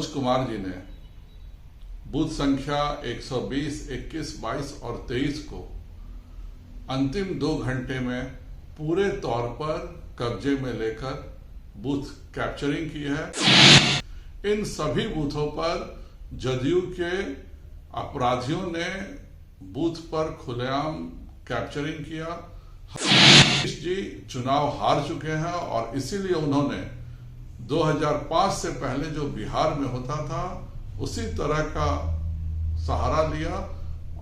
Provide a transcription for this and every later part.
मनोज कुमार जी ने बूथ संख्या 120, 21, 22 और 23 को अंतिम 2 घंटे में पूरे तौर पर कब्जे में लेकर बूथ कैप्चरिंग की है। इन सभी बूथों पर जदयू के अपराधियों ने बूथ पर खुलेआम कैप्चरिंग किया। जी चुनाव हार चुके हैं और इसीलिए उन्होंने 2005 से पहले जो बिहार में होता था उसी तरह का सहारा लिया।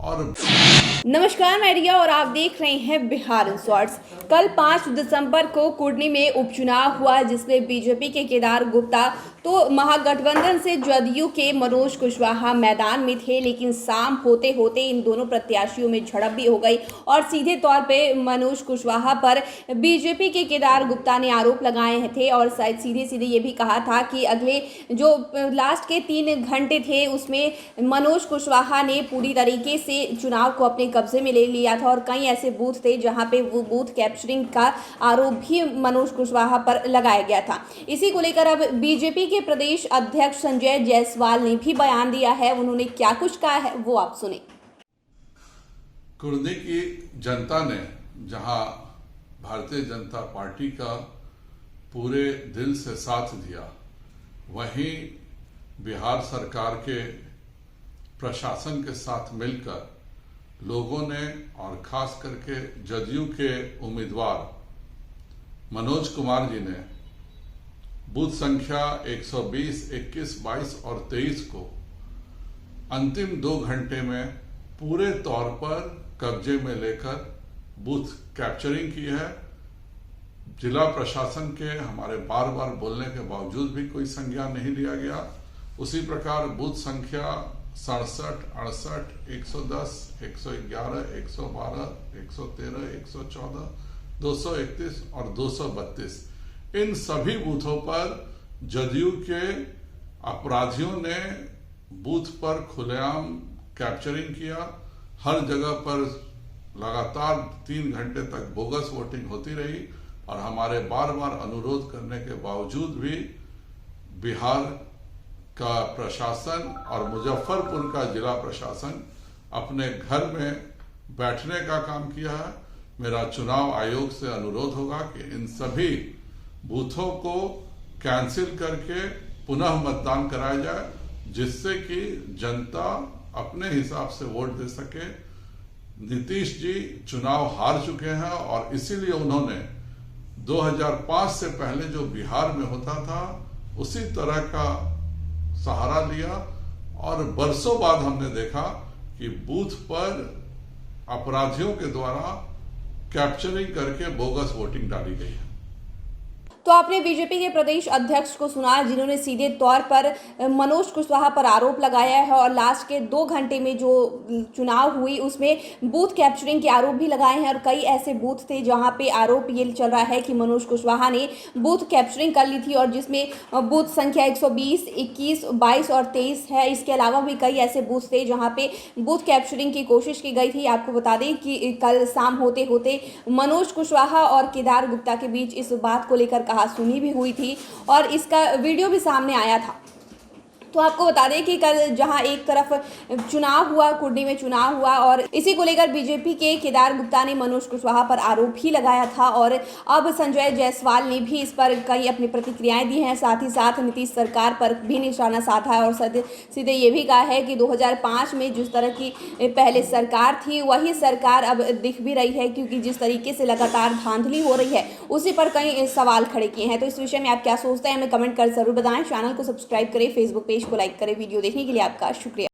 और नमस्कार, मैं रिया और आप देख रहे हैं बिहार शॉर्ट्स। कल 5 दिसंबर को कुर्नी में उपचुनाव हुआ जिसमें बीजेपी के केदार गुप्ता तो महागठबंधन से जदयू के मनोज कुशवाहा मैदान में थे, लेकिन शाम होते होते इन दोनों प्रत्याशियों में झड़प भी हो गई और सीधे तौर पे मनोज कुशवाहा पर बीजेपी के केदार गुप्ता ने आरोप लगाए थे और शायद सीधे सीधे ये भी कहा था कि अगले जो लास्ट के 3 घंटे थे उसमें मनोज कुशवाहा ने पूरी तरीके से चुनाव को अपने कब्जे में ले लिया था और कई ऐसे बूथ थे जहां पे वो बूथ कैप्चरिंग का आरोप भी मनोज कुशवाहा पर लगाया गया था। इसी को लेकर अब बीजेपी के प्रदेश अध्यक्ष संजय जायसवाल ने भी बयान दिया है। उन्होंने क्या कुछ कहा है वो आप सुने। कुर्नी की जनता ने जहां भारतीय जनता पार्टी का पूरे दिल से साथ दिया, वहीं बिहार सरकार के प्रशासन के साथ मिलकर लोगों ने और खास करके जदयू के उम्मीदवार मनोज कुमार जी ने बूथ संख्या 120, 21, 22 और 23 को अंतिम 2 घंटे में पूरे तौर पर कब्जे में लेकर बूथ कैप्चरिंग की है। जिला प्रशासन के हमारे बार बार बोलने के बावजूद भी कोई संज्ञान नहीं लिया गया। उसी प्रकार बूथ संख्या 67, 68, 110, 111, 112, 113, 114, 231 और 232 इन सभी बूथों पर जदयू के अपराधियों ने बूथ पर खुलेआम कैप्चरिंग किया। हर जगह पर लगातार 3 घंटे तक बोगस वोटिंग होती रही और हमारे बार बार अनुरोध करने के बावजूद भी बिहार का प्रशासन और मुजफ्फरपुर का जिला प्रशासन अपने घर में बैठने का काम किया है। मेरा चुनाव आयोग से अनुरोध होगा कि इन सभी बूथों को कैंसिल करके पुनः मतदान कराया जाए, जिससे कि जनता अपने हिसाब से वोट दे सके। नीतीश जी चुनाव हार चुके हैं और इसीलिए उन्होंने 2005 से पहले जो बिहार में होता था उसी तरह का सहारा लिया और बरसों बाद हमने देखा कि बूथ पर अपराधियों के द्वारा कैप्चरिंग करके बोगस वोटिंग डाली गई है। तो आपने बीजेपी के प्रदेश अध्यक्ष को सुना जिन्होंने सीधे तौर पर मनोज कुशवाहा पर आरोप लगाया है और लास्ट के 2 घंटे में जो चुनाव हुई उसमें बूथ कैप्चरिंग के आरोप भी लगाए हैं और कई ऐसे बूथ थे जहां पे आरोप ये चल रहा है कि मनोज कुशवाहा ने बूथ कैप्चरिंग कर ली थी और जिसमें बूथ संख्या 120, 21, 22 और 23 है। इसके अलावा भी कई ऐसे बूथ थे जहाँ पे बूथ कैप्चरिंग की कोशिश की गई थी। आपको बता दें कि कल शाम होते होते मनोज कुशवाहा और केदार गुप्ता के बीच इस बात को लेकर सुनी भी हुई थी और इसका वीडियो भी सामने आया था। तो आपको बता दें कि कल जहां एक तरफ चुनाव हुआ, कुर्नी में चुनाव हुआ और इसी को लेकर बीजेपी के केदार गुप्ता ने मनोज कुशवाहा पर आरोप भी लगाया था और अब संजय जायसवाल ने भी इस पर कई अपनी प्रतिक्रियाएं दी हैं। साथ ही साथ नीतीश सरकार पर भी निशाना साधा है और सीधे ये भी कहा है कि 2005 में जिस तरह की पहले सरकार थी वही सरकार अब दिख भी रही है, क्योंकि जिस तरीके से लगातार धांधली हो रही है उसी पर कई सवाल खड़े किए हैं। तो इस विषय में आप क्या सोचते हैं हमें कमेंट कर जरूर बताएं। चैनल को सब्सक्राइब करें, फेसबुक पेज को लाइक करें। वीडियो देखने के लिए आपका शुक्रिया।